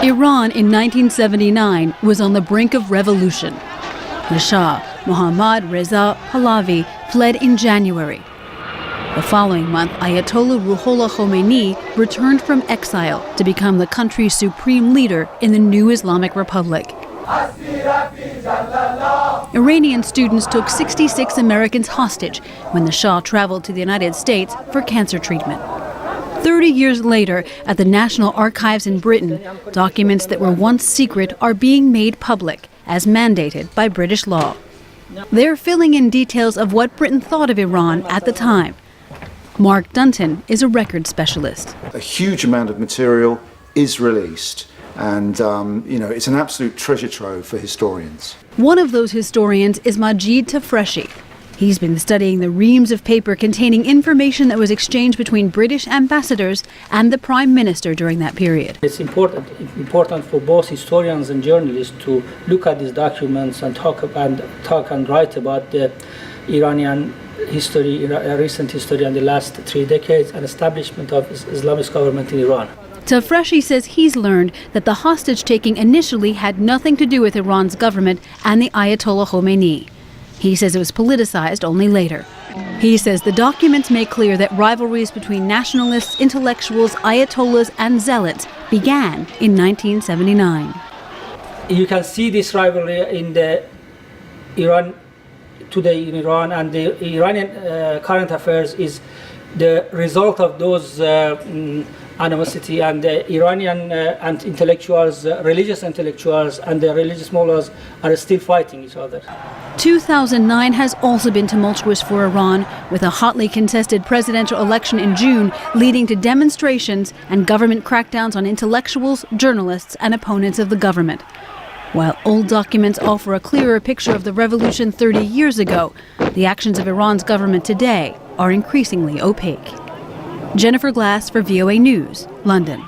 Iran in 1979 was on the brink of revolution. The Shah, Mohammad Reza Pahlavi, fled in January. The following month, Ayatollah Ruhollah Khomenei returned from exile to become the country's supreme leader in the new Islamic Republic. Iranian students took 66 Americans hostage when the Shah traveled to the United States for cancer treatment. 30 years later, at the National Archives in Britain, documents that were once secret are being made public, as mandated by British law. They're filling in details of what Britain thought of Iran at the time. Mark Dunton is a record specialist. A huge amount of material is released, and it's an absolute treasure trove for historians. One of those historians is Majid Tafreshi. He's been studying the reams of paper containing information that was exchanged between British ambassadors and the Prime Minister during that period. It's important for both historians and journalists to look at these documents and talk and write about the Iranian history, recent history, and the last 3 decades and establishment of Islamist government in Iran. Tafreshi says he's learned that the hostage-taking initially had nothing to do with Iran's government and the Ayatollah Khomenei. He says it was politicized only later. He says the documents make clear that rivalries between nationalists, intellectuals, ayatollahs, and zealots began in 1979. You can see this rivalry in the Iran today in Iran, and the Iranian current affairs is the result of those animosity, and the Iranian and intellectuals, religious intellectuals, and the religious mullahs are still fighting each other. 2009 has also been tumultuous for Iran, with a hotly contested presidential election in June leading to demonstrations and government crackdowns on intellectuals, journalists, and opponents of the government. While old documents offer a clearer picture of the revolution 30 years ago, the actions of Iran's government today are increasingly opaque. Jennifer Glasse for VOA News, London.